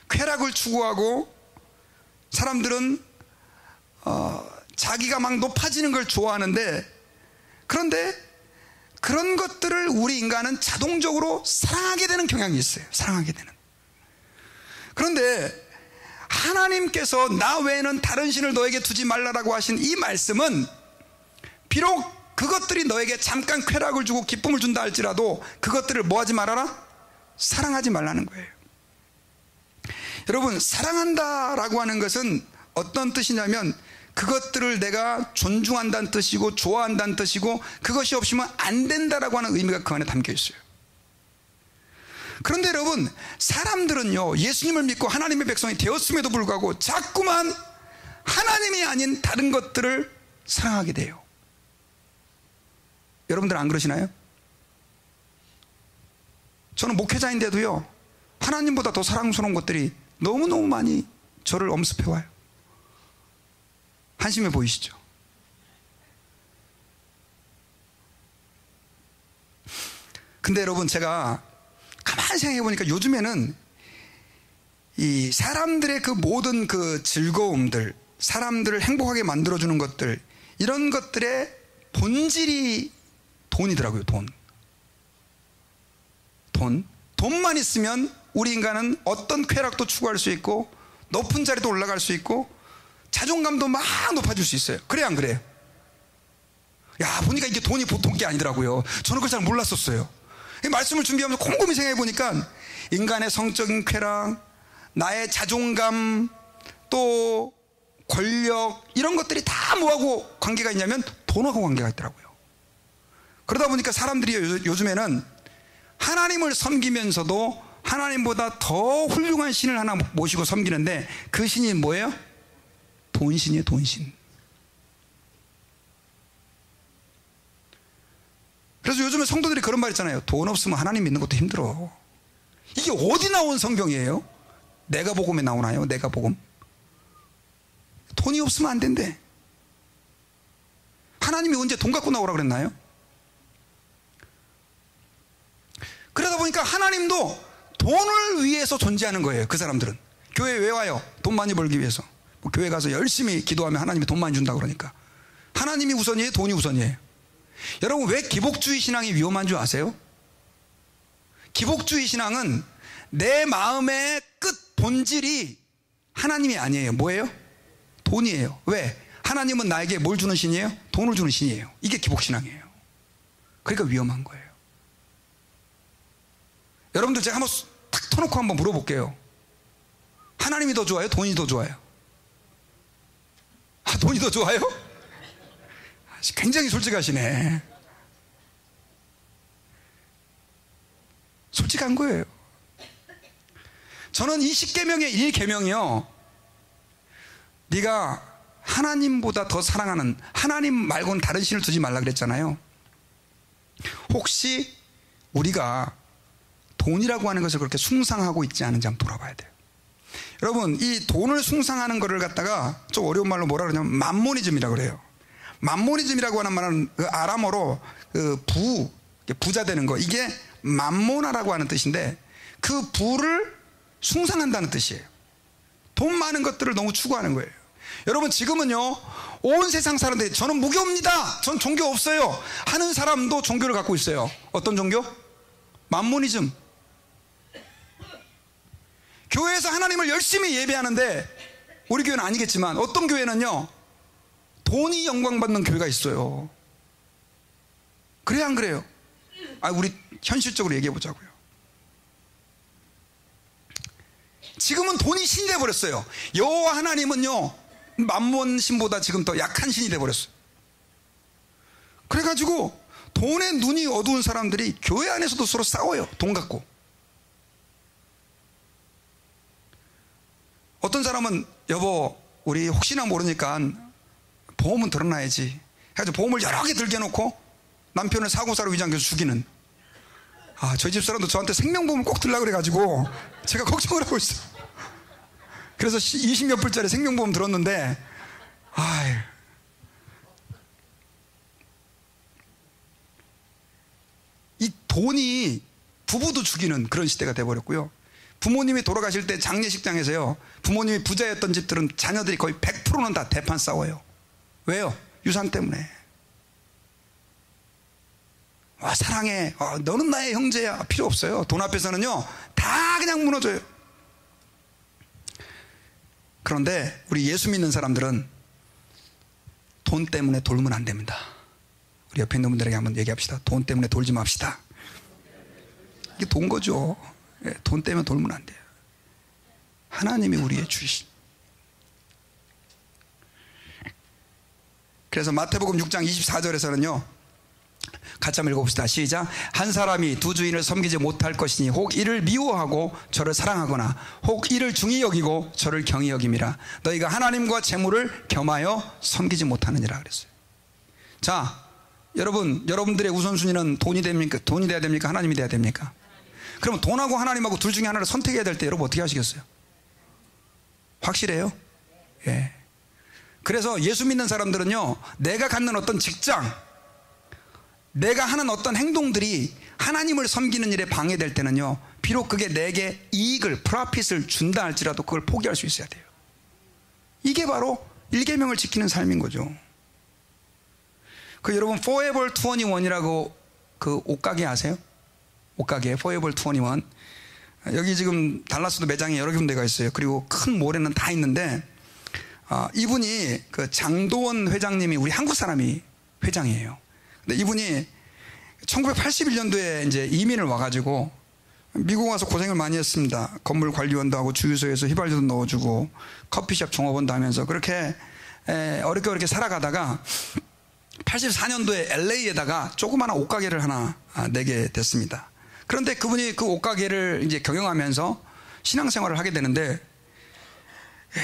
쾌락을 추구하고, 사람들은 자기가 막 높아지는 걸 좋아하는데, 그런데 그런 것들을 우리 인간은 자동적으로 사랑하게 되는 경향이 있어요. 사랑하게 되는. 그런데 하나님께서 나 외에는 다른 신을 너에게 두지 말라라고 하신 이 말씀은, 비록 그것들이 너에게 잠깐 쾌락을 주고 기쁨을 준다 할지라도 그것들을 뭐 하지 말아라? 사랑하지 말라는 거예요. 여러분, 사랑한다라고 하는 것은 어떤 뜻이냐면, 그것들을 내가 존중한다는 뜻이고 좋아한다는 뜻이고, 그것이 없으면 안 된다라고 하는 의미가 그 안에 담겨 있어요. 그런데 여러분, 사람들은요, 예수님을 믿고 하나님의 백성이 되었음에도 불구하고 자꾸만 하나님이 아닌 다른 것들을 사랑하게 돼요. 여러분들 안 그러시나요? 저는 목회자인데도요, 하나님보다 더 사랑스러운 것들이 너무너무 많이 저를 엄습해와요. 한심해 보이시죠? 근데 여러분, 제가 가만히 생각해 보니까 요즘에는 이 사람들의 그 모든 그 즐거움들, 사람들을 행복하게 만들어주는 것들, 이런 것들의 본질이 돈이더라고요. 돈만 있으면 우리 인간은 어떤 쾌락도 추구할 수 있고, 높은 자리도 올라갈 수 있고, 자존감도 막 높아질 수 있어요. 그래, 안 그래요? 야, 보니까 이게 돈이 보통 게 아니더라고요. 저는 그걸 잘 몰랐었어요. 이 말씀을 준비하면서 곰곰이 생각해 보니까 인간의 성적인 쾌락, 나의 자존감, 또 권력, 이런 것들이 다 뭐하고 관계가 있냐면 돈하고 관계가 있더라고요. 그러다 보니까 사람들이 요즘에는 하나님을 섬기면서도 하나님보다 더 훌륭한 신을 하나 모시고 섬기는데, 그 신이 뭐예요? 돈신이에요. 돈신. 그래서 요즘에 성도들이 그런 말 있잖아요. 돈 없으면 하나님 믿는 것도 힘들어. 이게 어디 나온 성경이에요? 내가 복음에 나오나요? 내가 복음? 돈이 없으면 안 된대. 하나님이 언제 돈 갖고 나오라 그랬나요? 그러다 보니까 하나님도 돈을 위해서 존재하는 거예요. 그 사람들은. 교회에 왜 와요? 돈 많이 벌기 위해서. 뭐 교회 가서 열심히 기도하면 하나님이 돈 많이 준다 그러니까. 하나님이 우선이에요? 돈이 우선이에요? 여러분, 왜 기복주의 신앙이 위험한 줄 아세요? 기복주의 신앙은 내 마음의 끝 본질이 하나님이 아니에요. 뭐예요? 돈이에요. 왜? 하나님은 나에게 뭘 주는 신이에요? 돈을 주는 신이에요. 이게 기복신앙이에요. 그러니까 위험한 거예요. 여러분들 제가 한번 탁 터놓고 한번 물어볼게요. 하나님이 더 좋아요? 돈이 더 좋아요? 아, 돈이 더 좋아요? 굉장히 솔직하시네. 솔직한 거예요. 저는 이 10계명의 1계명이요, 네가 하나님보다 더 사랑하는, 하나님 말고는 다른 신을 두지 말라 그랬잖아요. 혹시 우리가 돈이라고 하는 것을 그렇게 숭상하고 있지 않은지 한번 돌아봐야 돼요. 여러분, 이 돈을 숭상하는 것을 갖다가 좀 어려운 말로 뭐라 그러냐면 맘모니즘이라고 그래요. 맘모니즘이라고 하는 말은 그 아람어로 그 부자 되는 거, 이게 맘모나라고 하는 뜻인데 그 부를 숭상한다는 뜻이에요. 돈 많은 것들을 너무 추구하는 거예요. 여러분, 지금은요, 온 세상 사람들이 저는 무교입니다, 전 종교 없어요 하는 사람도 종교를 갖고 있어요. 어떤 종교? 맘모니즘. 교회에서 하나님을 열심히 예배하는데, 우리 교회는 아니겠지만 어떤 교회는요, 돈이 영광받는 교회가 있어요. 그래요, 안 그래요? 우리 현실적으로 얘기해 보자고요. 지금은 돈이 신이 돼버렸어요. 여호와 하나님은요, 맘몬 신보다 지금 더 약한 신이 돼버렸어요. 그래가지고 돈에 눈이 어두운 사람들이 교회 안에서도 서로 싸워요. 돈 갖고. 어떤 사람은 여보, 우리 혹시나 모르니까 보험은 들어놔야지 해가지고 보험을 여러 개 들게 놓고 남편을 사고사로 위장해서 죽이는. 저희 집 사람도 저한테 생명보험을 꼭 들라고 그래가지고 제가 걱정을 하고 있어요. 그래서 20몇 불짜리 생명보험 들었는데, 이 돈이 부부도 죽이는 그런 시대가 돼버렸고요. 부모님이 돌아가실 때 장례식장에서요, 부모님이 부자였던 집들은 자녀들이 거의 100%는 다 대판 싸워요. 왜요? 유산 때문에. 사랑해, 너는 나의 형제야, 필요 없어요. 돈 앞에서는요 다 그냥 무너져요. 그런데 우리 예수 믿는 사람들은 돈 때문에 돌면 안 됩니다. 우리 옆에 있는 분들에게 한번 얘기합시다. 돈 때문에 돌지 맙시다. 이게 돈 거죠. 돈 때문에 돌면 안 돼요. 하나님이 우리의 주이신. 그래서 마태복음 6장 24절에서는요, 같이 한번 읽어봅시다. 시작. 한 사람이 두 주인을 섬기지 못할 것이니 혹 이를 미워하고 저를 사랑하거나 혹 이를 중히 여기고 저를 경히 여김이라. 너희가 하나님과 재물을 겸하여 섬기지 못하느니라 그랬어요. 자, 여러분들의 우선순위는 돈이 됩니까? 돈이 돼야 됩니까? 하나님이 돼야 됩니까? 그러면 돈하고 하나님하고 둘 중에 하나를 선택해야 될 때 여러분 어떻게 하시겠어요? 확실해요? 예. 그래서 예수 믿는 사람들은요, 내가 갖는 어떤 직장, 내가 하는 어떤 행동들이 하나님을 섬기는 일에 방해될 때는요, 비록 그게 내게 이익을, 프로핏을 준다 할지라도 그걸 포기할 수 있어야 돼요. 이게 바로 1계명을 지키는 삶인 거죠. 여러분, Forever 21이라고 그 옷가게 아세요? 옷가게 Forever 21. 여기 지금 달라스도 매장에 여러 군데가 있어요. 그리고 큰 몰에는 다 있는데, 이분이 그 장도원 회장님이 우리 한국 사람이 회장이에요. 근데 이분이 1981년도에 이제 이민을 와가지고 미국 와서 고생을 많이 했습니다. 건물 관리원도 하고 주유소에서 휘발유도 넣어주고 커피숍 종업원도 하면서 그렇게 어렵게 살아가다가 84년도에 LA에다가 조그마한 옷가게를 하나 내게 됐습니다. 그런데 그분이 그 옷가게를 이제 경영하면서 신앙생활을 하게 되는데,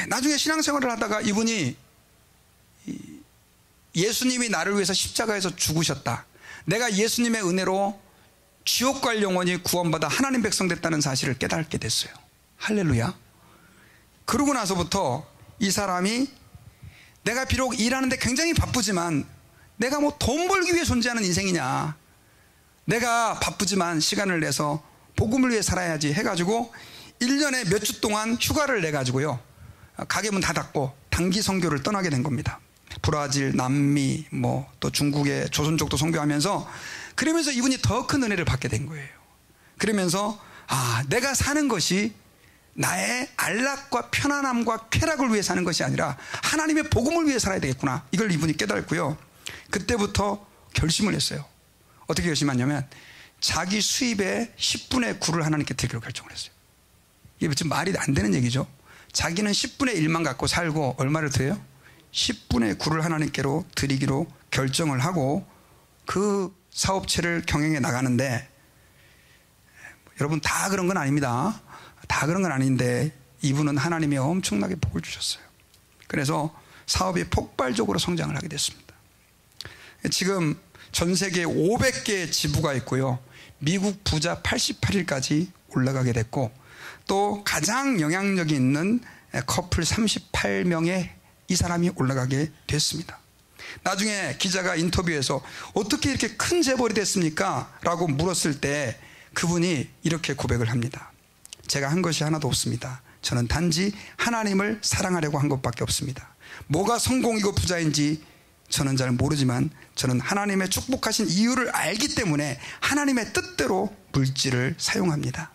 나중에 신앙생활을 하다가 이분이 예수님이 나를 위해서 십자가에서 죽으셨다, 내가 예수님의 은혜로 지옥 갈 영혼이 구원받아 하나님 백성 됐다는 사실을 깨닫게 됐어요. 할렐루야. 그러고 나서부터 이 사람이 내가 비록 일하는데 굉장히 바쁘지만 내가 뭐 돈 벌기 위해 존재하는 인생이냐, 내가 바쁘지만 시간을 내서 복음을 위해 살아야지 해가지고 1년에 몇 주 동안 휴가를 내가지고요, 가게문 다 닫고 단기 선교를 떠나게 된 겁니다. 브라질, 남미, 또 중국의 조선족도 선교하면서, 그러면서 이분이 더 큰 은혜를 받게 된 거예요. 그러면서 내가 사는 것이 나의 안락과 편안함과 쾌락을 위해 사는 것이 아니라 하나님의 복음을 위해 살아야 되겠구나, 이걸 이분이 깨달았고요. 그때부터 결심을 했어요. 어떻게 결심했냐면 자기 수입의 10분의 9를 하나님께 드리기로 결정을 했어요. 이게 좀 말이 안 되는 얘기죠. 자기는 10분의 1만 갖고 살고 얼마를 드려요? 10분의 9를 하나님께로 드리기로 결정을 하고 그 사업체를 경영해 나가는데, 여러분 다 그런 건 아닙니다. 다 그런 건 아닌데 이분은 하나님이 엄청나게 복을 주셨어요. 그래서 사업이 폭발적으로 성장을 하게 됐습니다. 지금 전 세계에 500개의 지부가 있고요, 미국 부자 88일까지 올라가게 됐고, 또 가장 영향력이 있는 커플 38명에 이 사람이 올라가게 됐습니다. 나중에 기자가 인터뷰에서 어떻게 이렇게 큰 재벌이 됐습니까? 라고 물었을 때 그분이 이렇게 고백을 합니다. 제가 한 것이 하나도 없습니다. 저는 단지 하나님을 사랑하려고 한 것밖에 없습니다. 뭐가 성공이고 부자인지 저는 잘 모르지만 저는 하나님의 축복하신 이유를 알기 때문에 하나님의 뜻대로 물질을 사용합니다.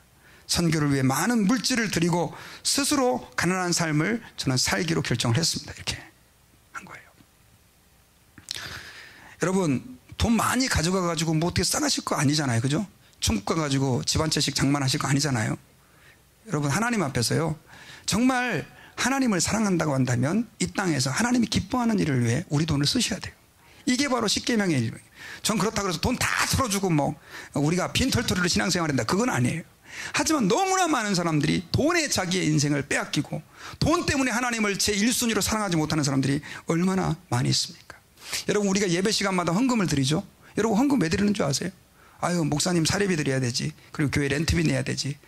선교를 위해 많은 물질을 드리고 스스로 가난한 삶을 저는 살기로 결정을 했습니다. 이렇게 한 거예요. 여러분, 돈 많이 가져가가지고 어떻게 싸가실 거 아니잖아요. 그죠? 천국 가가지고 집 한 채씩 장만하실 거 아니잖아요. 여러분, 하나님 앞에서요, 정말 하나님을 사랑한다고 한다면 이 땅에서 하나님이 기뻐하는 일을 위해 우리 돈을 쓰셔야 돼요. 이게 바로 십계명의 일이에요. 전 그렇다고 해서 돈 다 털어주고 우리가 빈털터리로 신앙생활한다, 그건 아니에요. 하지만 너무나 많은 사람들이 돈에 자기의 인생을 빼앗기고 돈 때문에 하나님을 제1순위로 사랑하지 못하는 사람들이 얼마나 많이 있습니까? 여러분, 우리가 예배 시간마다 헌금을 드리죠. 여러분, 헌금 왜 드리는 줄 아세요? 목사님 사례비 드려야 되지, 그리고 교회 렌트비 내야 되지,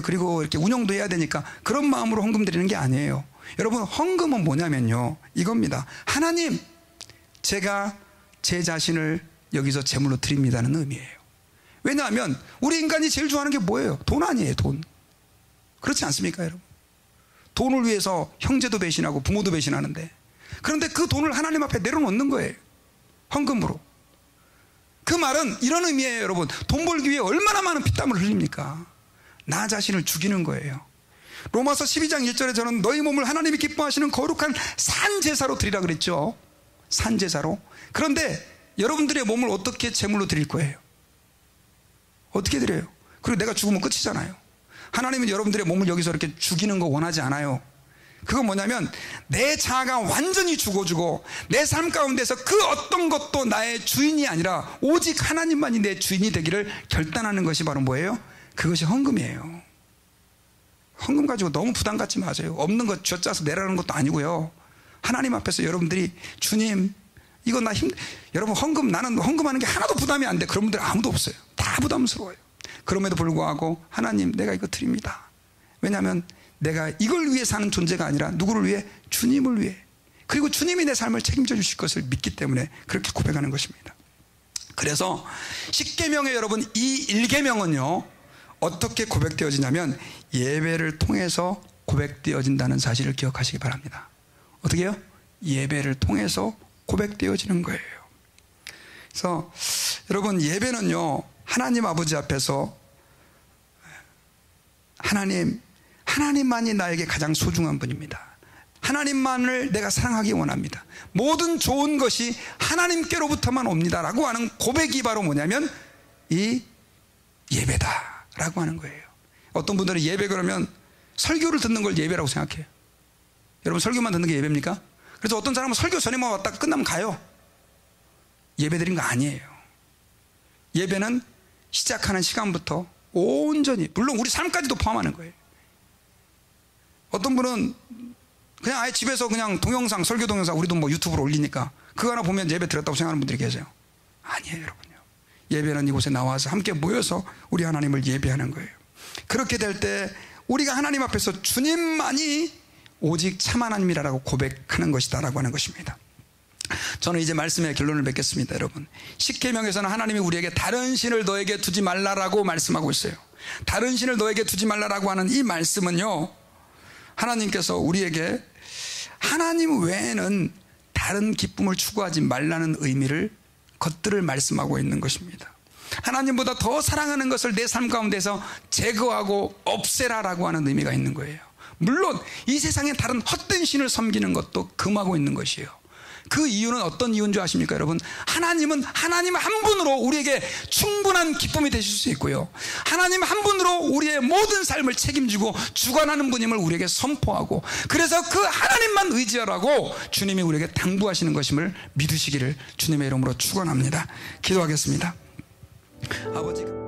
그리고 이렇게 운영도 해야 되니까 그런 마음으로 헌금 드리는 게 아니에요. 여러분, 헌금은 뭐냐면요, 이겁니다. 하나님, 제가 제 자신을 여기서 제물로 드립니다는 의미예요. 왜냐하면 우리 인간이 제일 좋아하는 게 뭐예요? 돈 아니에요, 돈. 그렇지 않습니까, 여러분? 돈을 위해서 형제도 배신하고 부모도 배신하는데, 그런데 그 돈을 하나님 앞에 내려놓는 거예요, 헌금으로. 그 말은 이런 의미예요, 여러분. 돈 벌기 위해 얼마나 많은 피땀을 흘립니까? 나 자신을 죽이는 거예요. 로마서 12장 1절에 저는 너희 몸을 하나님이 기뻐하시는 거룩한 산제사로 드리라 그랬죠. 산제사로. 그런데 여러분들의 몸을 어떻게 제물로 드릴 거예요? 어떻게 드려요? 그리고 내가 죽으면 끝이잖아요. 하나님은 여러분들의 몸을 여기서 이렇게 죽이는 거 원하지 않아요. 그건 뭐냐면 내 자아가 완전히 죽어주고 내 삶 가운데서 그 어떤 것도 나의 주인이 아니라 오직 하나님만이 내 주인이 되기를 결단하는 것이 바로 뭐예요? 그것이 헌금이에요. 헌금 가지고 너무 부담 갖지 마세요. 없는 것 쥐어짜서 내라는 것도 아니고요. 하나님 앞에서 여러분들이 주님, 이거 여러분, 나는 헌금하는 게 하나도 부담이 안 돼. 그런 분들 아무도 없어요. 다 부담스러워요. 그럼에도 불구하고 하나님, 내가 이거 드립니다. 왜냐하면 내가 이걸 위해 사는 존재가 아니라 누구를 위해? 주님을 위해. 그리고 주님이 내 삶을 책임져 주실 것을 믿기 때문에 그렇게 고백하는 것입니다. 그래서 십계명의 여러분, 이 1계명은요 어떻게 고백되어지냐면 예배를 통해서 고백되어진다는 사실을 기억하시기 바랍니다. 어떻게 해요? 예배를 통해서 고백되어지는 거예요. 그래서 여러분, 예배는요 하나님 아버지 앞에서 하나님만이 나에게 가장 소중한 분입니다. 하나님만을 내가 사랑하기 원합니다. 모든 좋은 것이 하나님께로부터만 옵니다라고 하는 고백이 바로 뭐냐면 이 예배다라고 하는 거예요. 어떤 분들은 예배 그러면 설교를 듣는 걸 예배라고 생각해요. 여러분, 설교만 듣는 게 예배입니까? 그래서 어떤 사람은 설교 전에만 왔다 끝나면 가요. 예배 드린 거 아니에요. 예배는 시작하는 시간부터 온전히, 물론 우리 삶까지도 포함하는 거예요. 어떤 분은 그냥 아예 집에서 그냥 동영상, 설교 동영상 우리도 유튜브로 올리니까 그거 하나 보면 예배 드렸다고 생각하는 분들이 계세요. 아니에요, 여러분요. 예배는 이곳에 나와서 함께 모여서 우리 하나님을 예배하는 거예요. 그렇게 될 때 우리가 하나님 앞에서 주님만이 오직 참 하나님이라고 고백하는 것이다라고 하는 것입니다. 저는 이제 말씀의 결론을 맺겠습니다. 여러분, 십계명에서는 하나님이 우리에게 다른 신을 너에게 두지 말라라고 말씀하고 있어요. 다른 신을 너에게 두지 말라라고 하는 이 말씀은요, 하나님께서 우리에게 하나님 외에는 다른 기쁨을 추구하지 말라는 의미를 것들을 말씀하고 있는 것입니다. 하나님보다 더 사랑하는 것을 내 삶 가운데서 제거하고 없애라라고 하는 의미가 있는 거예요. 물론 이 세상에 다른 헛된 신을 섬기는 것도 금하고 있는 것이에요. 그 이유는 어떤 이유인 줄 아십니까, 여러분? 하나님은 하나님 한 분으로 우리에게 충분한 기쁨이 되실 수 있고요, 하나님 한 분으로 우리의 모든 삶을 책임지고 주관하는 분임을 우리에게 선포하고, 그래서 그 하나님만 의지하라고 주님이 우리에게 당부하시는 것임을 믿으시기를 주님의 이름으로 축원합니다. 기도하겠습니다. 아버지.